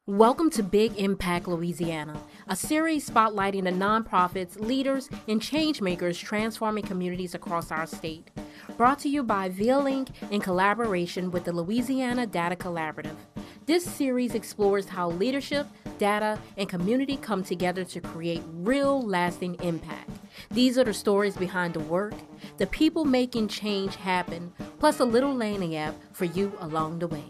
Welcome to Big Impact Louisiana, a series spotlighting the nonprofits, leaders, and changemakers transforming communities across our state. Brought to you by VLink in collaboration with the Louisiana Data Collaborative. This series explores how leadership, data, and community come together to create real, lasting impact. These are the stories behind the work, the people making change happen, plus a little lagniappe for you along the way.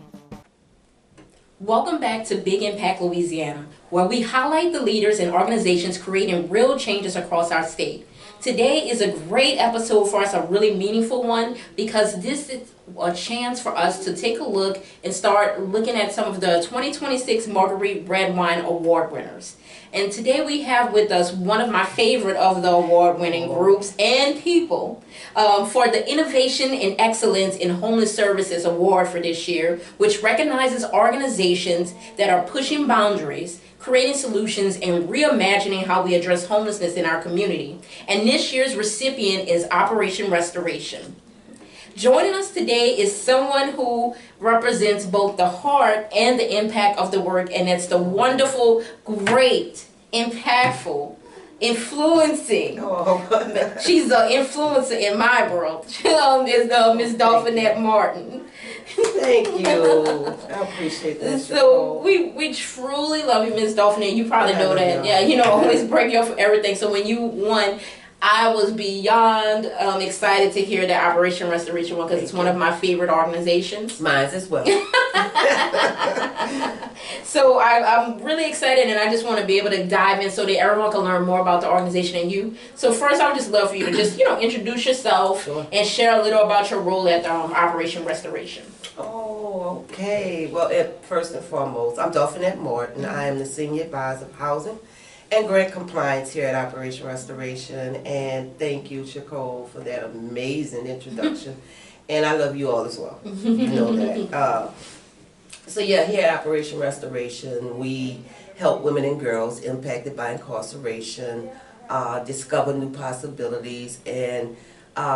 Welcome back to Big Impact Louisiana, where we highlight the leaders and organizations creating real changes across our state. Today is a great episode for us, a really meaningful one, because this is a chance for us to take a look and start looking at some of the 2026 Marguerite Redwine Award winners. And today we have with us one of my favorite of the award-winning groups and people for the Innovation and Excellence in Homeless Services Award for this year, which recognizes organizations that are pushing boundaries, creating solutions, and reimagining how we address homelessness in our community. And this year's recipient is Operation Restoration. Joining us today is someone who represents both the heart and the impact of the work, and it's the wonderful, great, impactful, influencing. She's the influencer in my world. Is Miss Dolfinette Martin. Thank you. I appreciate that. So we truly love you, Miss Dolfinette. You probably know that. Yeah, always break you up for everything. So when you won, I was beyond excited to hear that Operation Restoration won, because it's one of my favorite organizations. Mine as well. So I'm really excited, and I just want to be able to dive in so that everyone can learn more about the organization and you. So first, I would just love for you to just introduce yourself and share a little about your role at Operation Restoration. Oh, okay. Well, first and foremost, I'm Dolfinette Martin. I am the Senior Advisor of Housing and Grant Compliance here at Operation Restoration. And thank you, Chacole, for that amazing introduction. And I love you all as well. You know that. So yeah, here at Operation Restoration, we help women and girls impacted by incarceration discover new possibilities, and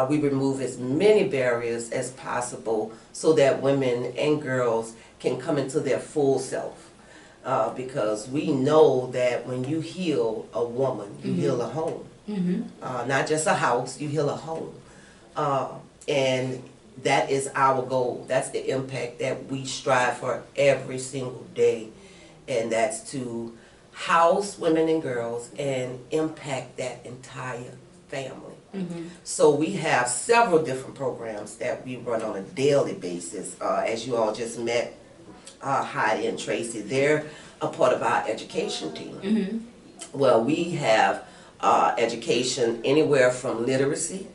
we remove as many barriers as possible so that women and girls can come into their full self. Because we know that when you heal a woman, you heal a home. Not just a house, you heal a home. And that is our goal. That's the impact that we strive for every single day. And that's to house women and girls and impact that entire family. So we have several different programs that we run on a daily basis. As you all just met, Heidi and Tracy, they're a part of our education team. Well, we have education anywhere from literacy.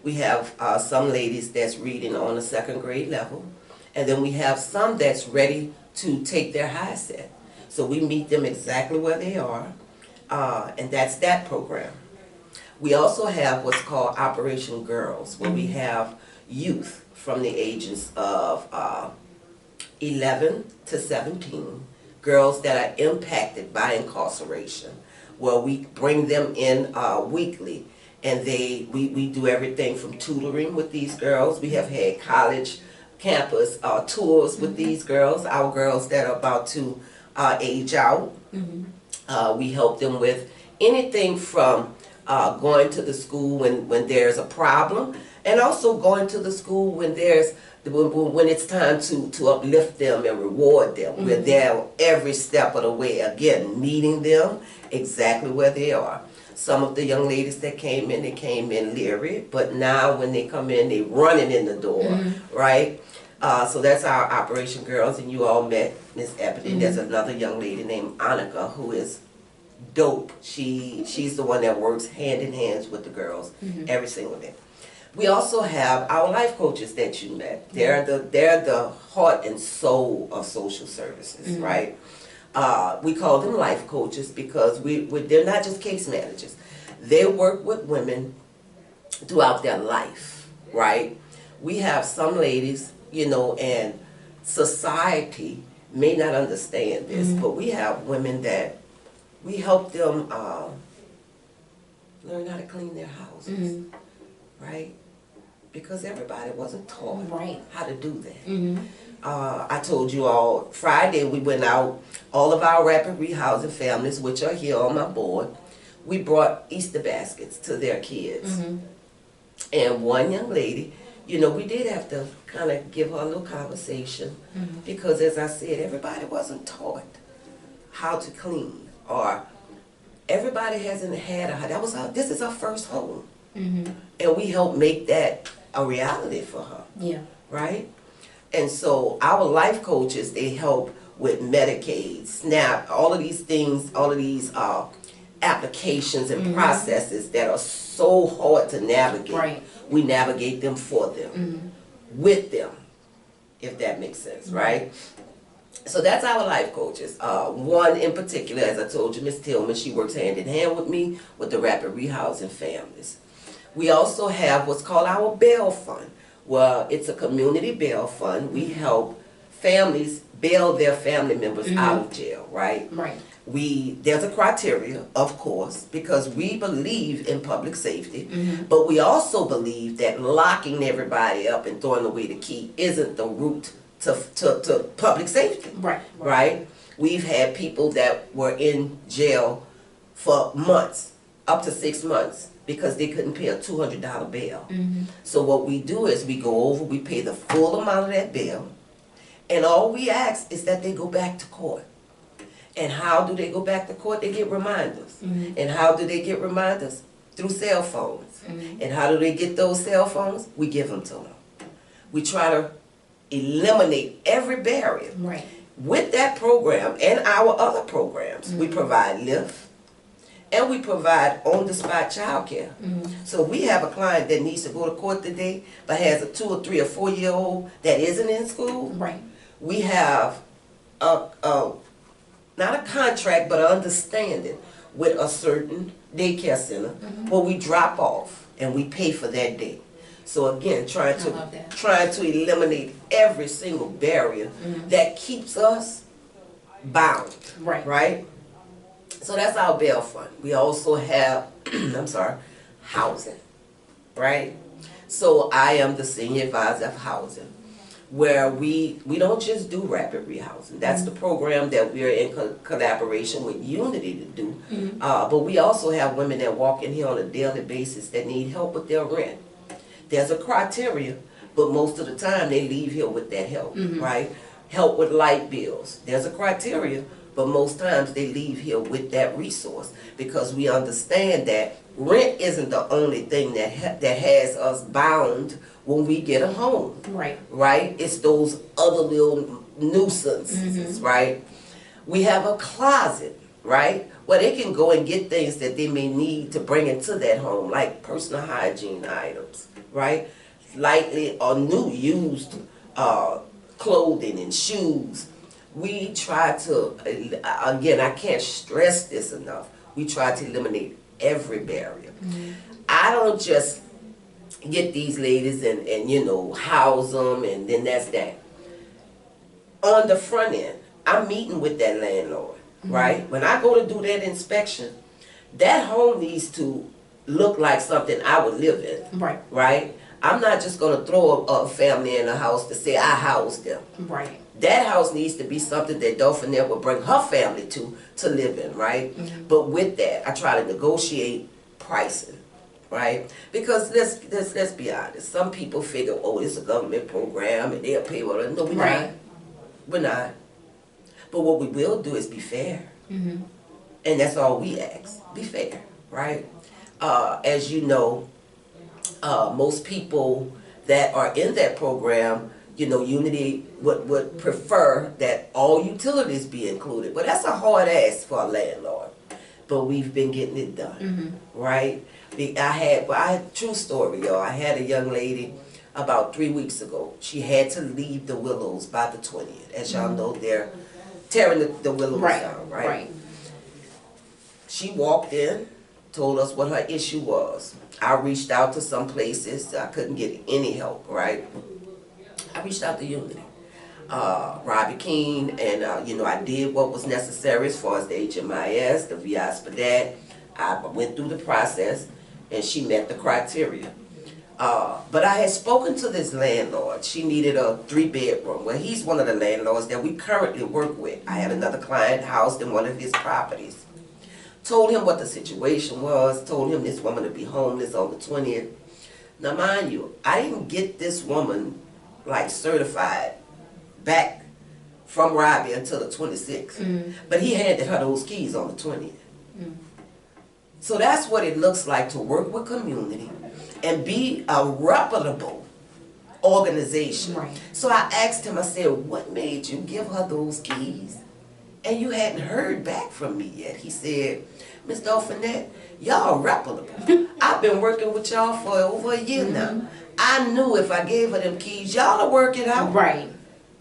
We have some ladies that's reading on a second grade level, and then we have some that's ready to take their high set. So we meet them exactly where they are, and that's that program. We also have what's called Operation Girls, where we have youth from the ages of 11 to 17, girls that are impacted by incarceration. Well, we bring them in weekly, and we do everything from tutoring with these girls. We have had college campus tours with these girls, our girls that are about to age out. We help them with anything from going to the school when there's a problem, and also going to the school when it's time to uplift them and reward them. We're there every step of the way, again, meeting them exactly where they are. Some of the young ladies that came in, they came in leery, but now when they come in, they running in the door, right? So that's our Operation Girls, and you all met Miss Ebony. There's another young lady named Annika who is dope. She's the one that works hand in hand with the girls every single day. We also have our life coaches that you met. They're the heart and soul of social services, right? We call them life coaches because they're not just case managers. They work with women throughout their life, right? We have some ladies, and society may not understand this, but we have women that we help them learn how to clean their houses, right? Because everybody wasn't taught how to do that. I told you all, Friday we went out, all of our rapid rehousing families, which are here on my board, we brought Easter baskets to their kids. And one young lady, you know, we did have to kind of give her a little conversation because, as I said, everybody wasn't taught how to clean, or everybody hasn't had this is her first home. And we helped make that a reality for her. Yeah. Right? And so our life coaches, they help with Medicaid, SNAP, all of these things, all of these applications and processes that are so hard to navigate. Right. We navigate them for them, with them, if that makes sense, right? So that's our life coaches. One in particular, as I told you, Miss Tillman, she works hand in hand with me with the rapid rehousing families. We also have what's called our bail fund. Well, it's a community bail fund. We help families bail their family members out of jail, right? Right. There's a criteria, of course, because we believe in public safety, but we also believe that locking everybody up and throwing away the key isn't the route to public safety. Right? We've had people that were in jail for months, up to 6 months, because they couldn't pay a $200 bail. So what we do is we go over, we pay the full amount of that bail, and all we ask is that they go back to court. And how do they go back to court? They get reminders. And how do they get reminders? Through cell phones. And how do they get those cell phones? We give them to them. We try to eliminate every barrier. Right. With that program and our other programs, we provide Lyft, and we provide on-the-spot childcare. So we have a client that needs to go to court today, but has a 2 or 3 or 4-year-old that isn't in school. Right. We have not a contract, but an understanding with a certain daycare center where we drop off and we pay for that day. So again, trying to eliminate every single barrier that keeps us bound. Right? So that's our bail fund. We also have, housing. Right? So I am the senior advisor of housing, where we don't just do rapid rehousing. That's the program that we're in collaboration with Unity to do. But we also have women that walk in here on a daily basis that need help with their rent. There's a criteria, but most of the time they leave here with that help, right? Help with light bills. There's a criteria, but most times they leave here with that resource, because we understand that rent isn't the only thing that has us bound when we get a home. Right? It's those other little nuisances, right? We have a closet, right? Where they can go and get things that they may need to bring into that home, like personal hygiene items, right? Lightly or new used clothing and shoes. We try to, again, I can't stress this enough, we try to eliminate every barrier. I don't just get these ladies and you know, house them and then that's that. On the front end, I'm meeting with that landlord, right? When I go to do that inspection, that home needs to look like something I would live in. Right? I'm not just going to throw a family in a house to say I house them. That house needs to be something that Dolfinette will bring her family to live in, right? But with that, I try to negotiate pricing, right? Because let's be honest. Some people figure, oh, it's a government program and they'll pay what. No, we're not. We're not. But what we will do is be fair. And that's all we ask. Be fair, right? As you know, most people that are in that program, you know, Unity would prefer that all utilities be included. But that's a hard ask for a landlord. But we've been getting it done, right? I had true story, y'all. I had a young lady about 3 weeks ago. She had to leave the Willows by the 20th. As y'all know, they're tearing the Willows down, right? She walked in, told us what her issue was. I reached out to some places. I couldn't get any help, right? I reached out to Unity, Robbie Keene, and you know, I did what was necessary as far as the HMIS, the VIs for that. I went through the process, and she met the criteria. But I had spoken to this landlord. She needed a 3-bedroom. Well, he's one of the landlords that we currently work with. I had another client housed in one of his properties. Told him what the situation was, told him this woman would be homeless on the 20th. Now mind you, I didn't get this woman like certified back from Robbie until the 26th. But he handed her those keys on the 20th. So that's what it looks like to work with community and be a reputable organization. Right. So I asked him, I said, what made you give her those keys? And you hadn't heard back from me yet. He said, Miss Dolfinette, y'all reputable. I've been working with y'all for over a year now. I knew if I gave her them keys, y'all will work it out. Right.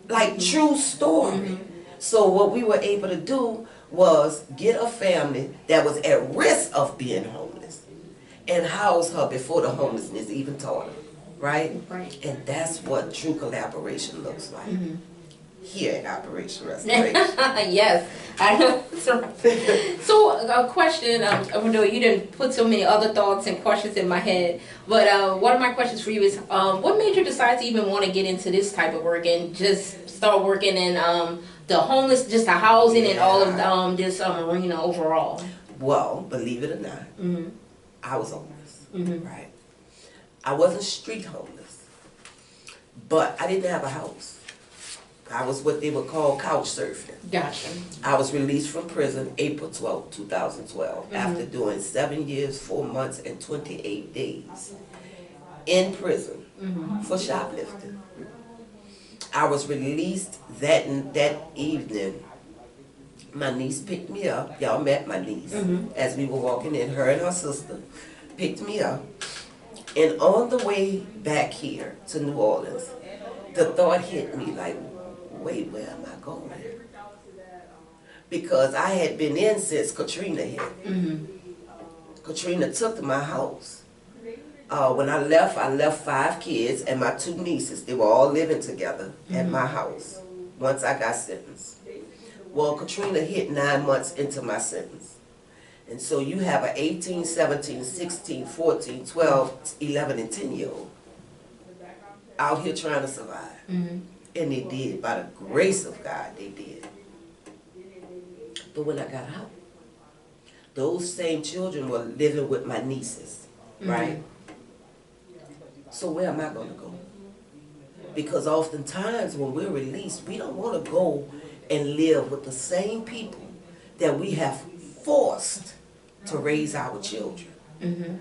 Like true story. So what we were able to do was get a family that was at risk of being homeless and house her before the homelessness even taught her. Right? Right. And that's what true collaboration looks like. Here at Operation Restoration. Yes, I know. So a question, although you didn't put so many other thoughts and questions in my head, but one of my questions for you is, what made you decide to even want to get into this type of work and just start working in the homeless, just the housing and all of this arena overall? Well, believe it or not, I was homeless, right? I wasn't street homeless, but I didn't have a house. I was what they would call couch surfing. Gotcha. I was released from prison April 12, 2012, after doing 7 years, 4 months, and 28 days in prison for shoplifting. I was released that evening. My niece picked me up. Y'all met my niece as we were walking in. Her and her sister picked me up. And on the way back here to New Orleans, the thought hit me like, wait, where am I going? Because I had been in since Katrina hit. Katrina took my house. When I left 5 kids and my 2 nieces. They were all living together at my house once I got sentenced. Well, Katrina hit 9 months into my sentence. And so you have an 18, 17, 16, 14, 12, 11, and 10-year-old out here trying to survive. And they did. By the grace of God, they did. But when I got out, those same children were living with my nieces, right? So where am I going to go? Because oftentimes when we're released, we don't want to go and live with the same people that we have forced to raise our children.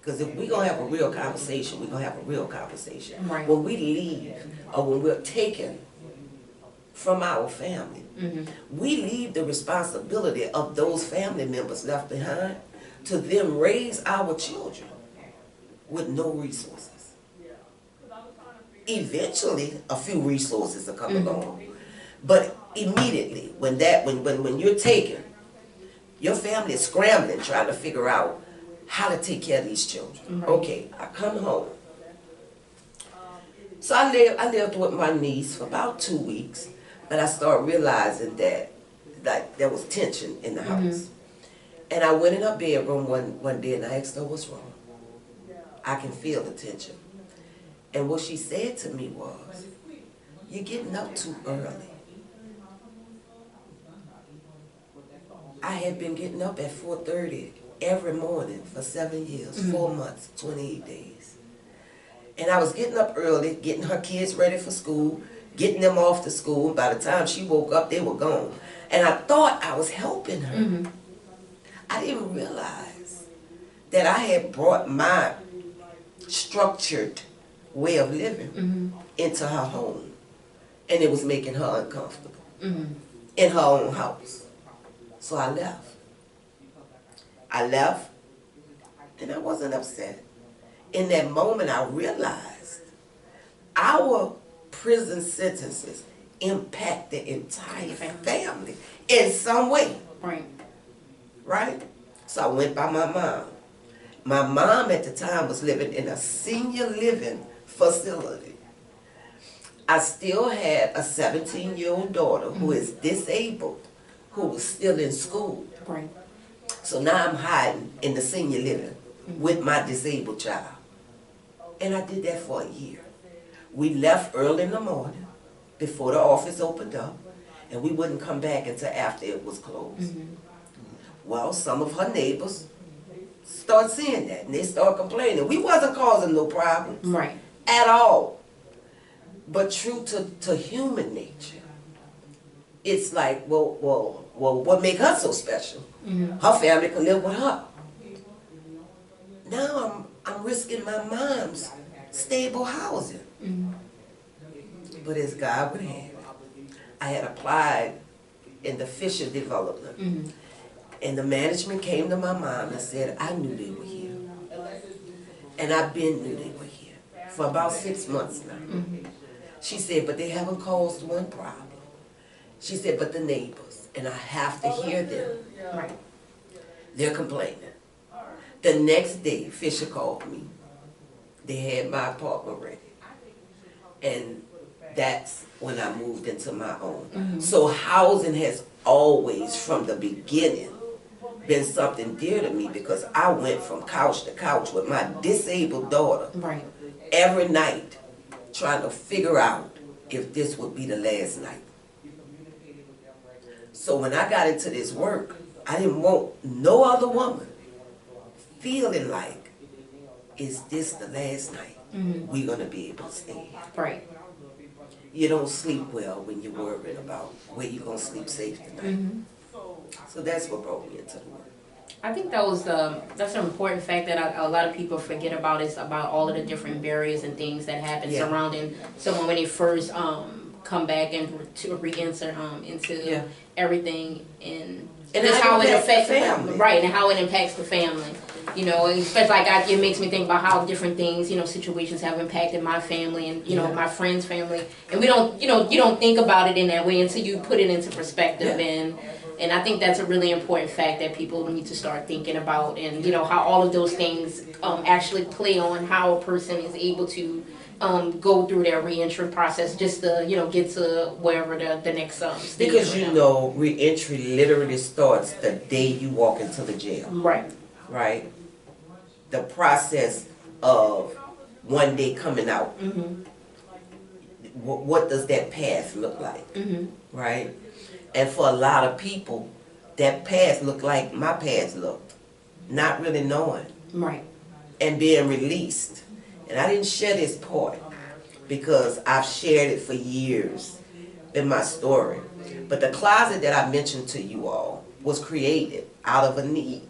Because if we're going to have a real conversation, we're going to have a real conversation. Right. When we leave or when we're taken from our family, we leave the responsibility of those family members left behind to then raise our children with no resources. Eventually, a few resources will come along. But immediately, when you're taken, your family is scrambling trying to figure out how to take care of these children. Okay, I come home. So I lived with my niece for about 2 weeks, but I started realizing that there was tension in the house. And I went in her bedroom one day and I asked her, what's wrong? I can feel the tension. And what she said to me was, you're getting up too early. I had been getting up at 4:30 every morning for 7 years, 4 months, 28 days. And I was getting up early, getting her kids ready for school, getting them off to school. By the time she woke up, they were gone. And I thought I was helping her. I didn't realize that I had brought my structured way of living into her home. And it was making her uncomfortable in her own house. So I left. And I wasn't upset. In that moment, I realized our prison sentences impact the entire family in some way. Right? So I went by my mom. My mom at the time was living in a senior living facility. I still had a 17-year-old daughter who is disabled, who was still in school. So now I'm hiding in the senior living with my disabled child. And I did that for a year. We left early in the morning before the office opened up, and we wouldn't come back until after it was closed. Well, some of her neighbors start seeing that, and they start complaining. We wasn't causing no problems Right. at all. But true to human nature, it's like, well, what make her so special? Her family can live with her. Now I'm risking my mom's stable housing. But as God would have it, I had applied in the Fisher development. And the management came to my mom and said, I knew they were here. And I've been knew they were here for about 6 months now. She said, but they haven't caused one problem. She said, but the neighbors, and I have to hear them. Right. They're complaining. The next day, Fisher called me. They had my apartment ready. And that's when I moved into my own. So housing has always, from the beginning, been something dear to me because I went from couch to couch with my disabled daughter Right. every night trying to figure out if this would be the last night. So when I got into this work, I didn't want no other woman feeling like, is this the last night we're going to be able to stay here? Right. You don't sleep well when you're worried about where you're going to sleep safe tonight. So that's what brought me into the work. I think that's an important fact that a lot of people forget about, is about all of the different barriers and things that happen surrounding someone when they first come back and to re-enter into everything, and just how it affects the family, right, and how it impacts the family. You know, especially like it makes me think about how different things, situations have impacted my family and my friends' family, and we don't, you don't think about it in that way until you put it into perspective, and I think that's a really important fact that people need to start thinking about, and how all of those things actually play on how a person is able to go through their reentry process, just to get to wherever the next stage. Because reentry literally starts the day you walk into the jail. Right. Right. The process of one day coming out. What does that path look like? Right. And for a lot of people, that path looked like my path looked, not really knowing. Right. And being released. And I didn't share this part because I've shared it for years in my story. But the closet that I mentioned to you all was created out of a need.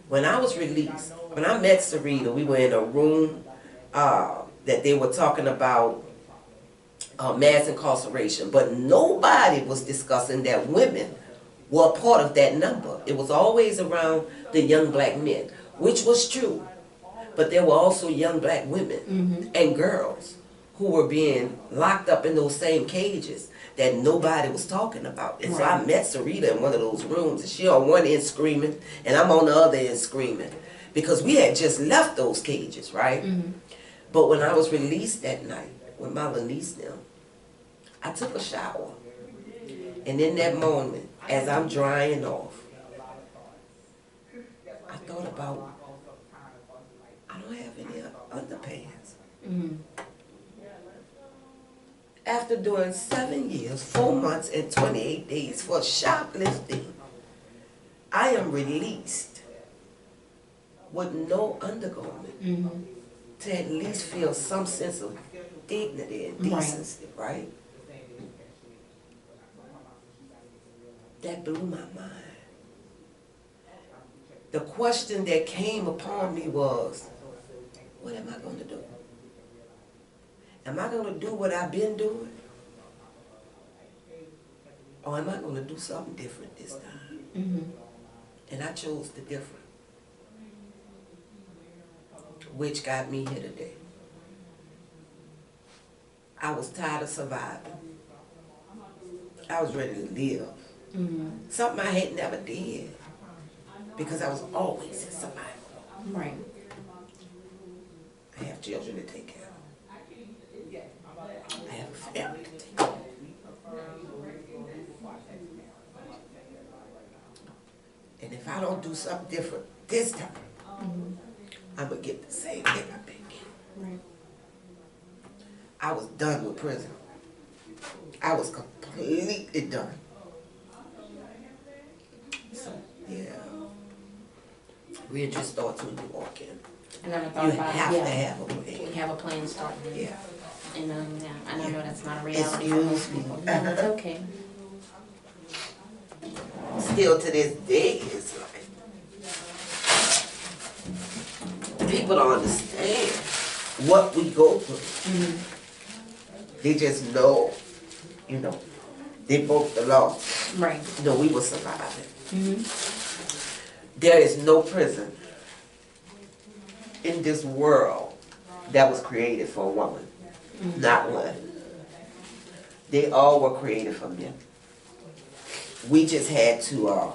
When I was released, when I met Sarita, we were in a room that they were talking about mass incarceration, but nobody was discussing that women were a part of that number. It was always around the young black men, which was true. But there were also young black women and girls who were being locked up in those same cages that nobody was talking about. And so I met Sarita in one of those rooms, and she on one end screaming, and I'm on the other end screaming, because we had just left those cages, right? But when I was released that night with my little niece now, I took a shower. And in that moment, as I'm drying off, I thought about, I don't have any underpants. After doing 7 years, 4 months, and 28 days for shoplifting, I am released with no undergarment to at least feel some sense of dignity and decency, right? That blew my mind. The question that came upon me was, what am I going to do? Am I going to do what I've been doing? Or am I going to do something different this time? And I chose the different, which got me here today. I was tired of surviving. I was ready to live. Something I had never did, because I was always in survival. Right. I have children to take care of. I have a family to take care of. And if I don't do something different this time, I'm going to get the same thing I've been getting. Right. I was done with prison. I was completely done. So, yeah. Reentry starts when you walk in. I never You thought about have it. to Yeah. have a plan. We have a plan starting. Yeah. And yeah, and I know that's not a reality for Excuse most me. people. No, it's okay. Still to this day, it's like people don't understand what we go through. They just know, you know, they broke the law. Right. No, we will survive it. There is no prison in this world that was created for a woman. Not one. They all were created for men. We just had to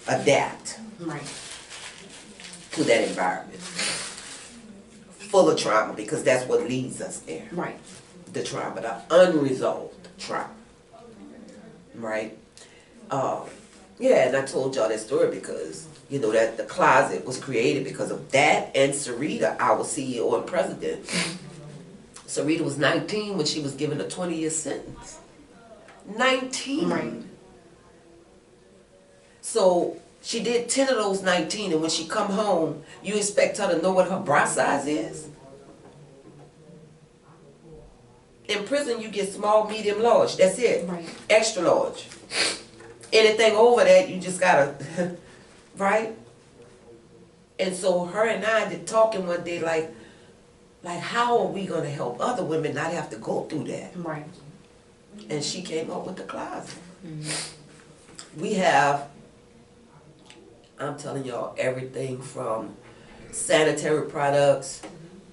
adapt Right. to that environment. Full of trauma, because that's what leads us there. Right. The trauma, the unresolved trauma. Right? Yeah, and I told y'all that story because, you know, that the closet was created because of that and Sarita, our CEO and president. Sarita was 19 when she was given a 20-year sentence. 19. Right. So she did 10 of those 19, and when she come home, you expect her to know what her bra size is? In prison, you get small, medium, large. That's it. Right. Extra large. Anything over that, you just gotta, right? And so her and I did talking one day, like how are we gonna help other women not have to go through that? Right. And she came up with the closet. We have, I'm telling y'all, everything from sanitary products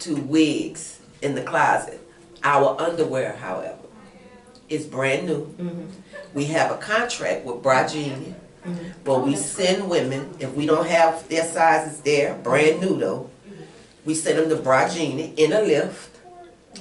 to wigs in the closet. Our underwear, however, is brand new. We have a contract with Bragini, where we send women, if we don't have their sizes there, brand new though, we send them to Bragini in a lift,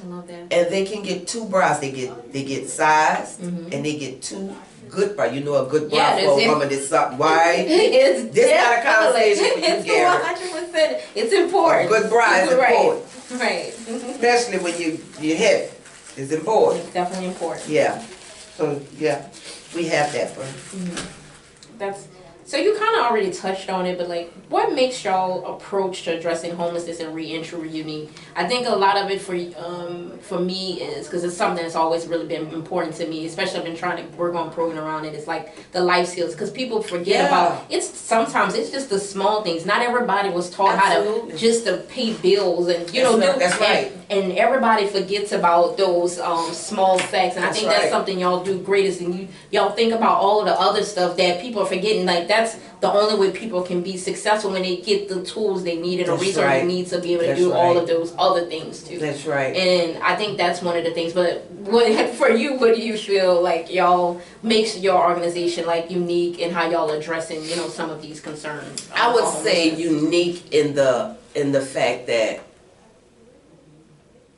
I love that. and they can get 2 bras. They get sized, and they get 2 good bras. You know, a good bra Yeah, for that's a woman that's something. Why? It's This not a conversation for you, It's Gary. 100%. It's important. A good bra is Right. important, Right. especially when you're heavy. It's important. It's definitely important. Yeah. So yeah, we have that for. That's so you kind of already touched on it, but like, what makes y'all approach to addressing homelessness and reentry unique? I think a lot of it for me is because it's something that's always really been important to me, especially I've been trying to work on a program around it. It's like the life skills, because people forget about it's. Sometimes it's just the small things. Not everybody was taught Absolutely. how to just to pay bills and That's right. And everybody forgets about those small facts, and I That's think that's right. something y'all do greatest. And y'all think about all of the other stuff that people are forgetting. Like that's the only way people can be successful, when they get the tools they need and the That's resources right. they need to be able to That's do all right. of those other things too. That's right. And I think that's one of the things. But what for you? What do you feel like y'all makes your organization like unique in how y'all addressing some of these concerns? I would for say homelessness? unique in the fact that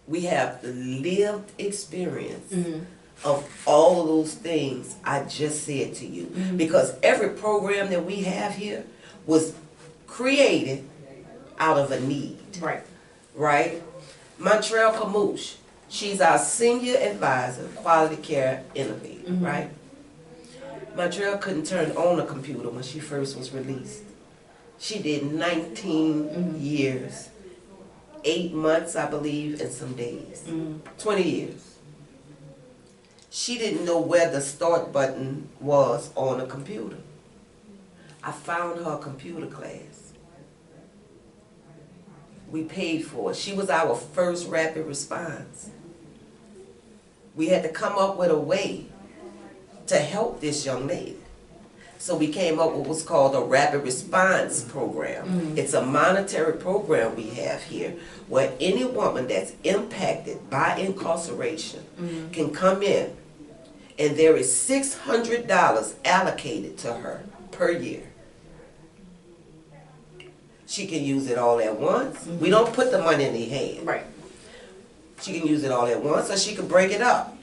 we have the lived experience of all of those things I just said to you. Because every program that we have here was created out of a need. Right. Right? Montreal Camouche, she's our senior advisor, quality care innovator, right? Montreal couldn't turn on a computer when she first was released. She did 19 years, 8 months, I believe, and some days. 20 years. She didn't know where the start button was on a computer. I found her a computer class. We paid for it. She was our first rapid response. We had to come up with a way to help this young lady. So we came up with what's called a rapid response program. It's a monetary program we have here where any woman that's impacted by incarceration can come in, and there is $600 allocated to her per year. She can use it all at once. We don't put the money in their hand. Right. She can use it all at once, or she can break it up.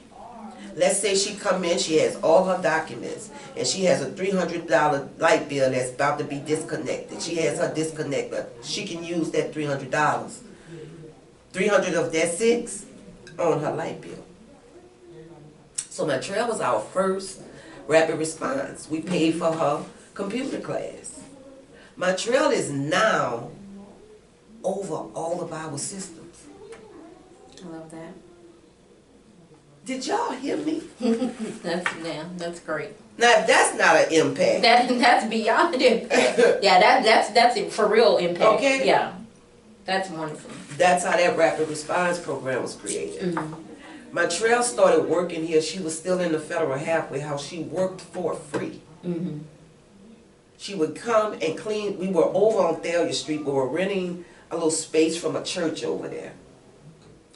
Let's say she come in, she has all her documents, and she has a $300 light bill that's about to be disconnected. She has her disconnector. She can use that $300 $300 of that $600 on her light bill. So Montreal was our first rapid response. We paid for her computer class. Montreal is now over all of our systems. I love that. Did y'all hear me? That's great. Now, if that's not an impact. That's beyond impact. Yeah, that's it, for real impact. Okay. Yeah, that's wonderful. That's how that rapid response program was created. Montreal started working here. She was still in the federal halfway house. She worked for free. She would come and clean. We were over on Thalia Street. We were renting a little space from a church over there.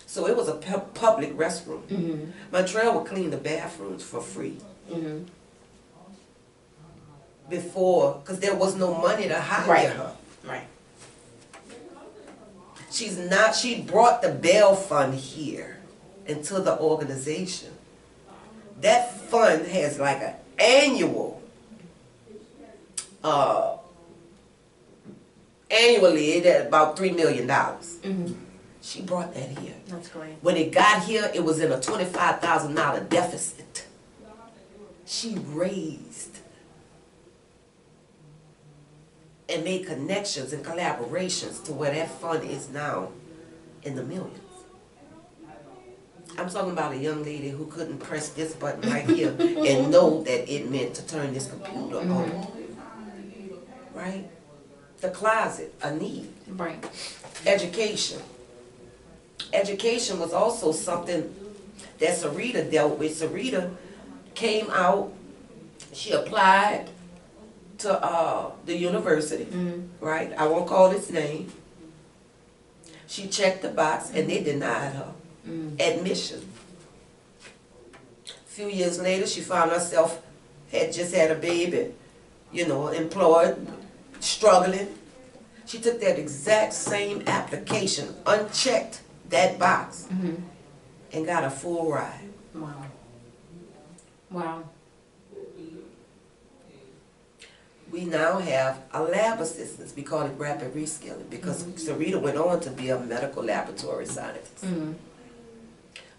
So it was a public restroom. Montreal would clean the bathrooms for free. Before, because there was no money to hire her. Right. She brought the bail fund here into the organization. That fund has like an annually it at about $3 million. She brought that here. That's great. When it got here, it was in a $25,000 deficit. She raised and made connections and collaborations to where that fund is now in the millions. I'm talking about a young lady who couldn't press this button right here and know that it meant to turn this computer on. Right? The closet, a need. Right. Education. Education was also something that Sarita dealt with. Sarita came out, she applied to the university, right? I won't call its name. She checked the box and they denied her admission. A few years later, she found herself, had just had a baby, you know, employed, struggling. She took that exact same application, unchecked that box, and got a full ride. Wow. Wow. We now have a lab assistant. We call it rapid reskilling because Sarita went on to be a medical laboratory scientist.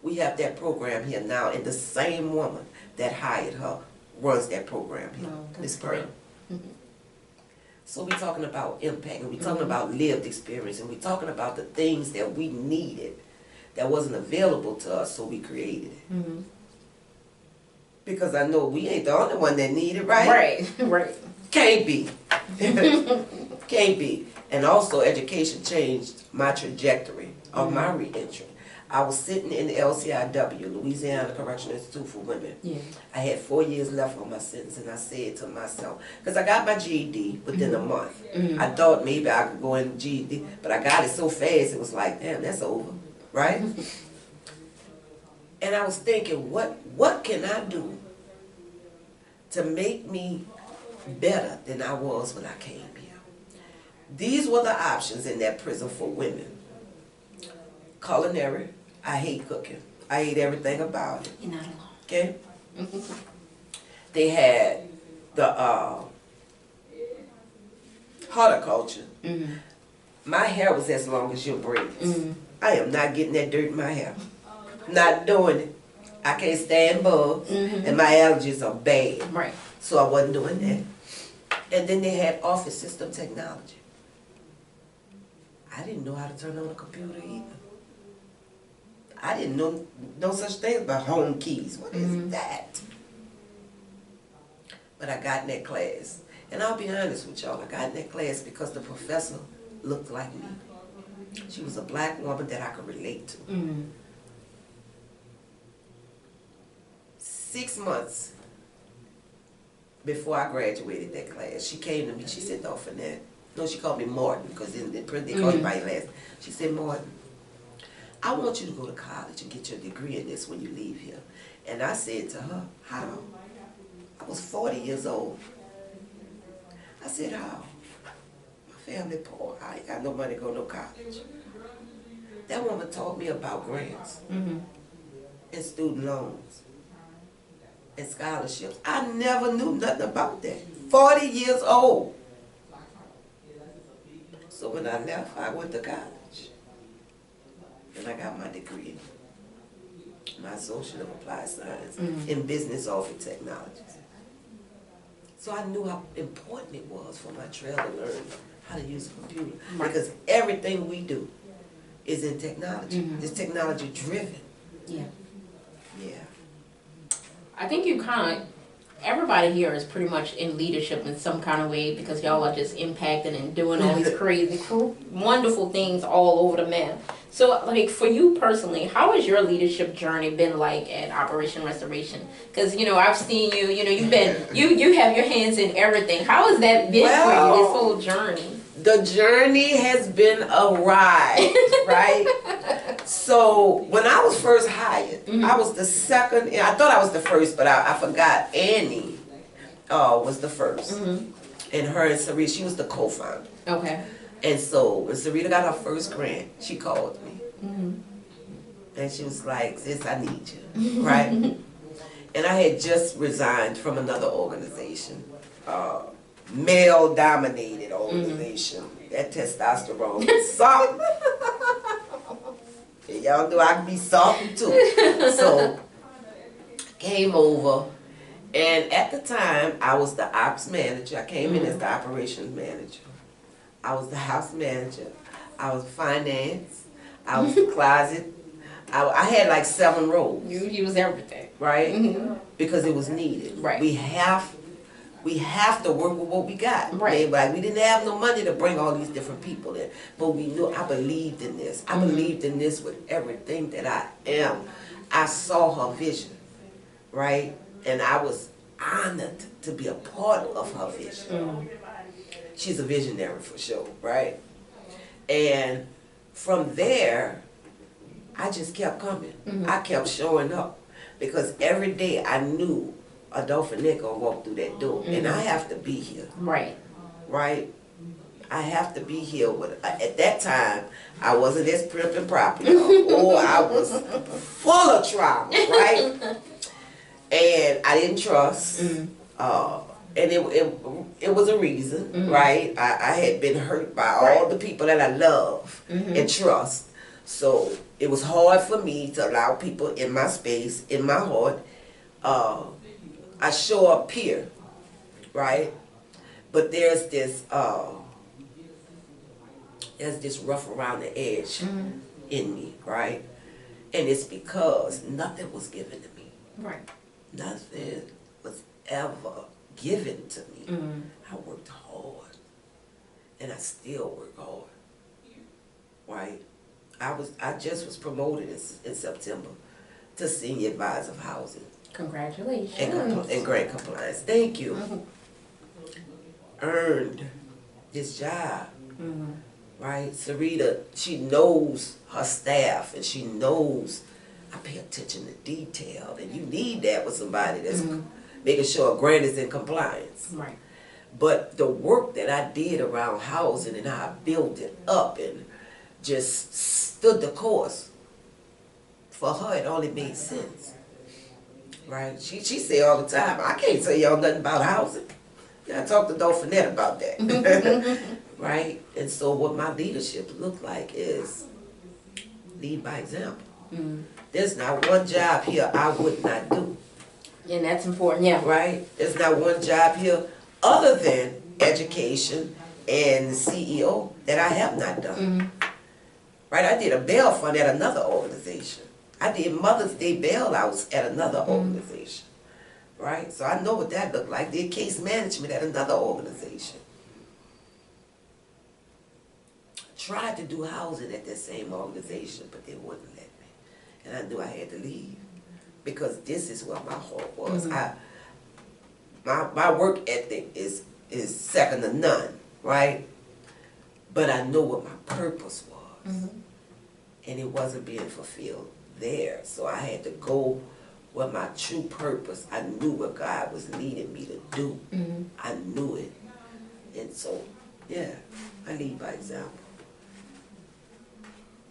We have that program here now, and the same woman that hired her runs that program here. This program. So we're talking about impact, and we're talking about lived experience, and we're talking about the things that we needed that wasn't available to us, so we created it. Because I know we ain't the only one that need it, right? Right, right. Can't be. Can't be. And also education changed my trajectory of my reentry. I was sitting in the LCIW, Louisiana Correctional Institute for Women. Yeah. I had 4 years left on my sentence, and I said to myself, because I got my GED within a month. I thought maybe I could go in GED, but I got it so fast, it was like, damn, that's over, right? And I was thinking, what can I do to make me better than I was when I came here? These were the options in that prison for women. Culinary. I hate cooking. I hate everything about it. You're not alone. Okay? They had the horticulture. My hair was as long as your braids. I am not getting that dirt in my hair. Not doing it. I can't stand bugs, and my allergies are bad. Right. So I wasn't doing that. And then they had office system technology. I didn't know how to turn on a computer either. I didn't know no such thing as home keys. What is that? But I got in that class. And I'll be honest with y'all, I got in that class because the professor looked like me. She was a black woman that I could relate to. 6 months before I graduated that class, she came to me, she said, Dolfinette. No, she called me Martin, because in the prison they call you by your last name. She said, Martin, I want you to go to college and get your degree in this when you leave here. And I said to her, how? I was 40 years old. I said, how? My family poor. I ain't got no money to go to no college. That woman taught me about grants and student loans and scholarships. I never knew nothing about that. 40 years old. So when I left, I went to college. and I got my degree, my Associate of Applied Science in Business Office Technologies. So I knew how important it was for my child to learn how to use a computer. Because everything we do is in technology. It's technology driven. Yeah. Yeah. I think you kind of, everybody here is pretty much in leadership in some kind of way because y'all are just impacting and doing all these crazy, wonderful things all over the map. So, like, for you personally, how has your leadership journey been like at Operation Restoration? Because, you know, I've seen you, you know, you've been, you have your hands in everything. How has that been for you, this whole journey? The journey has been a ride, right? So when I was first hired, I was the second. I thought I was the first, but I forgot. Annie was the first, and her and Sarita, she was the co-founder. Okay. And so when Sarita got her first grant, she called me, and she was like, "Sis, I need you," right? And I had just resigned from another organization. Male-dominated organization. That testosterone is something. And y'all know I can be something too. So, came over, and at the time, I was the ops manager. I came in as the operations manager. I was the house manager. I was finance. I was the closet. I had like 7 roles. You was everything. Right? Because it was needed. Right. We have to work with what we got. Right. Like, we didn't have no money to bring all these different people in, but we knew. I believed in this. I believed in this with everything that I am. I saw her vision, right? And I was honored to be a part of her vision. She's a visionary for sure, right? And from there, I just kept coming. I kept showing up because every day I knew a Dolfinette gonna walk through that door, and I have to be here. Right. Right? I have to be here with. At that time, I wasn't as prim and proper, or I was full of trauma, right? And I didn't trust, and it was a reason, right? I had been hurt by all the people that I love and trust, so it was hard for me to allow people in my space, in my heart. I show up here, right? But there's this rough around the edge in me, right? And it's because nothing was given to me. Right. Nothing was ever given to me. I worked hard, and I still work hard, right? I just was promoted in September to Senior Advisor of Housing. Congratulations. And grant compliance. Thank you. Earned this job. Right? Sarita, she knows her staff, and she knows I pay attention to detail, and you need that with somebody that's making sure a grant is in compliance. Right. But the work that I did around housing and how I built it up and just stood the course, for her it only made sense. Right? She say all the time, I can't tell y'all nothing about housing. Yeah, I talked to Dolfinette about that. Right? And so what my leadership looked like is lead by example. There's not one job here I would not do. And that's important, yeah. Right? There's not one job here other than education and the CEO that I have not done. Right? I did a bail fund at another organization. I did Mother's Day bailouts at another organization, right? So I know what that looked like. Did case management at another organization. Tried to do housing at that same organization, but they wouldn't let me. And I knew I had to leave because this is where my heart was. My work ethic is second to none, right? But I know what my purpose was, and it wasn't being fulfilled there. So I had to go with my true purpose. I knew what God was leading me to do. I knew it. And so, yeah, I lead by example.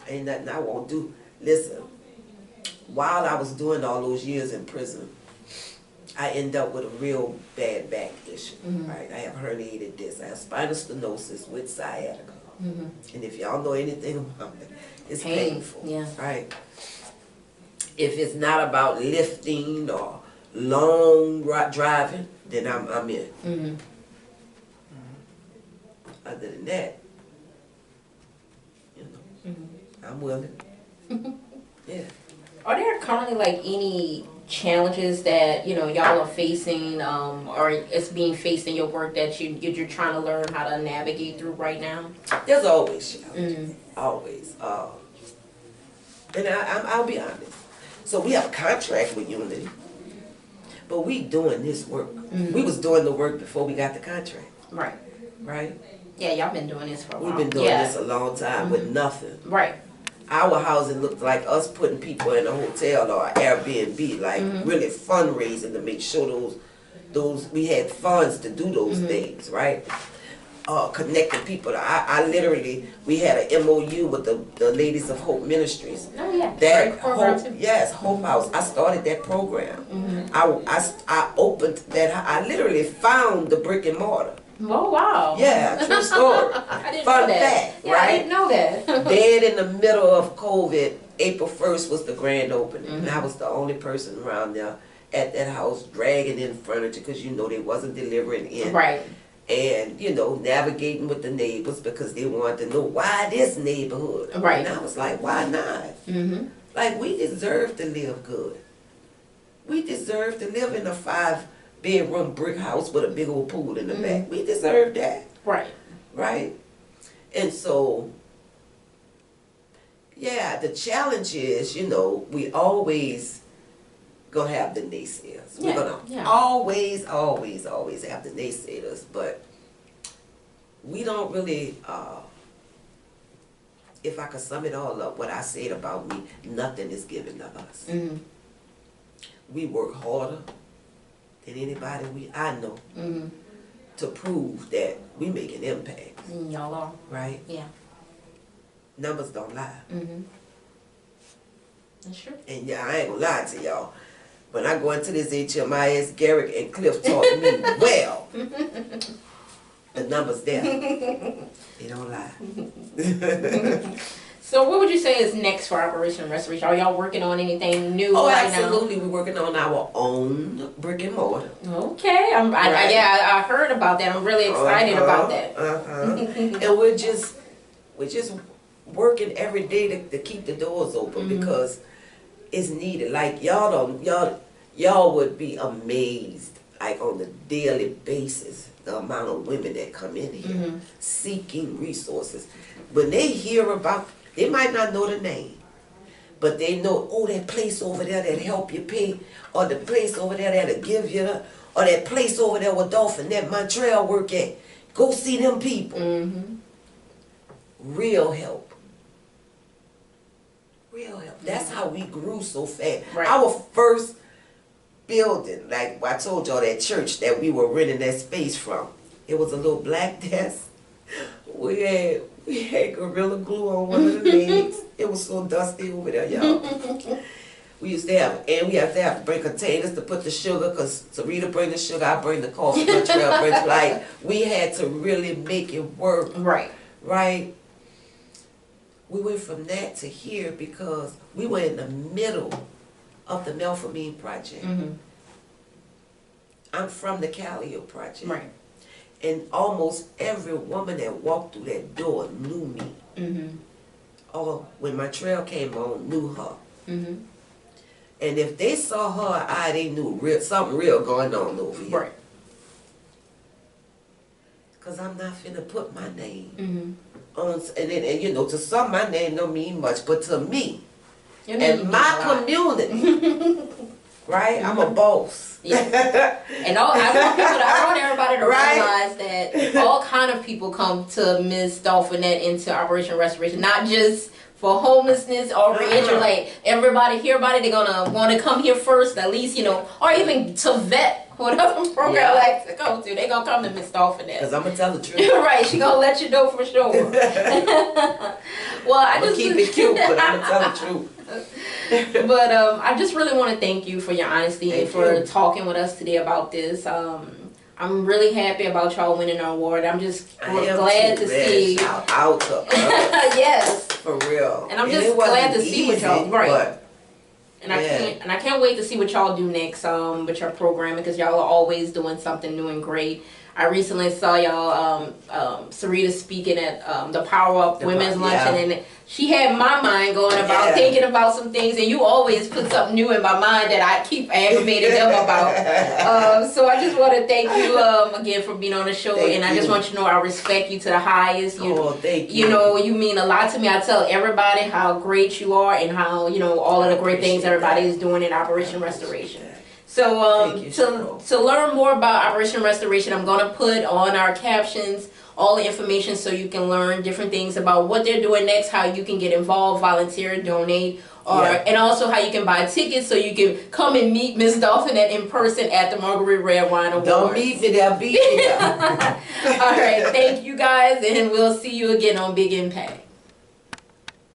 Ain't nothing I won't do. Listen, while I was doing all those years in prison, I ended up with a real bad back issue, right? I have herniated disc. I have spinal stenosis with sciatica. And if y'all know anything about it, it's painful, Yeah. right? If it's not about lifting or long driving, then I'm in. Other than that, you know, I'm willing. Yeah. Are there currently like any challenges that y'all are facing, or it's being faced in your work that you're trying to learn how to navigate through right now? There's always challenges, always. And I'll be honest. So we have a contract with Unity, but we doing this work. We was doing the work before we got the contract. Right. Right. Yeah, y'all been doing this for a while. We've been doing this a long time with nothing. Right. Our housing looked like us putting people in a hotel or Airbnb, like really fundraising to make sure those we had funds to do those things, right? Connecting people. I literally, we had an MOU with the Ladies of Hope Ministries. Oh yeah. That program Hope, too. yes, Hope House. I started that program. I opened that. I literally found the brick and mortar. Oh wow. Yeah, true story. I didn't Fun know that. fact, Yeah, right? I didn't know that. Dead in the middle of COVID, April 1st was the grand opening. And I was the only person around there at that house dragging in furniture because they wasn't delivering in. Right. And, navigating with the neighbors because they wanted to know why this neighborhood. Right. And I was like, why not? Like, we deserve to live good. We deserve to live in a 5-bedroom brick house with a big old pool in the back. We deserve that. Right. Right? And so, yeah, the challenge is, we always gonna have the naysayers. We're gonna always have the naysayers, but we don't really, if I could sum it all up, what I said about me, nothing is given to us. We work harder than anybody I know to prove that we make an impact. Y'all are. Right? Yeah. Numbers don't lie. That's true. And yeah, I ain't gonna lie to y'all. When I go into this HMIS, Garrick and Cliff taught me well. The numbers there. They don't lie. So what would you say is next for Operation Restoration? Are y'all working on anything new right now? Absolutely. We're working on our own brick and mortar. Okay. I heard about that. I'm really excited about that. And we're just working every day to keep the doors open because it's needed. Like y'all would be amazed, like on a daily basis, the amount of women that come in here seeking resources. When they hear about, they might not know the name, but they know, oh, that place over there that help you pay, or the place over there that'll give you, or that place over there where Dolfinette Martin work at. Go see them people. Real help. Real help. That's how we grew so fast. Right. Our first building, like I told y'all, that church that we were renting that space from, it was a little black desk. We had Gorilla Glue on one of the legs. It was so dusty over there, y'all. We used to have, and we have to bring containers to put the sugar, because Sarita bring the sugar, I bring the coffee, Montreal brings, like, we had to really make it work. Right. Right? We went from that to here because we were in the middle of the Melphamine project. I'm from the Callio project. Right. And almost every woman that walked through that door knew me. Or when my trail came on, knew her. And if they saw her eye, they knew something real going on over here. Right. Because I'm not finna put my name on, and to some my name don't mean much, but to me, and my community, right? I'm a boss. Yeah. And I want everybody to realize that all kind of people come to Miss Dolfinette into Operation Restoration, not just for homelessness or reentry. Like everybody here about it, they're gonna want to come here first, at least, or even to vet whatever program like to go to. They're gonna come to Miss Dolfinette. Because I'm gonna tell the truth. Right, she gonna let you know for sure. Well, I'm gonna keep it cute, but I'm gonna tell the truth. But I just really want to thank you for your honesty and for talking with us today about this. I'm really happy about y'all winning the award. I'm just I am glad too, to man. see. Shout out to us, Yes. for real. And I'm it just wasn't glad to see what y'all easy, right. but And I can't wait to see what y'all do next with your programming, because y'all are always doing something new and great. I recently saw y'all Sarita speaking at the Power Up Women's Luncheon, and she had my mind going about thinking about some things, and you always put something new in my mind that I keep aggravating them about. So I just want to thank you again for being on the show, Thank and I just want you to know I respect you to the highest. thank you. You know, you mean a lot to me. I tell everybody how great you are and how, you know, all of the great things everybody is doing in Operation Restoration. So to learn more about Operation Restoration, I'm going to put on our captions all the information so you can learn different things about what they're doing next, how you can get involved, volunteer, donate, and also how you can buy tickets so you can come and meet Miss Dolfinette in person at the Marguerite Redwine Awards. Don't meet me there, be me there. All right, thank you guys, and we'll see you again on Big Impact.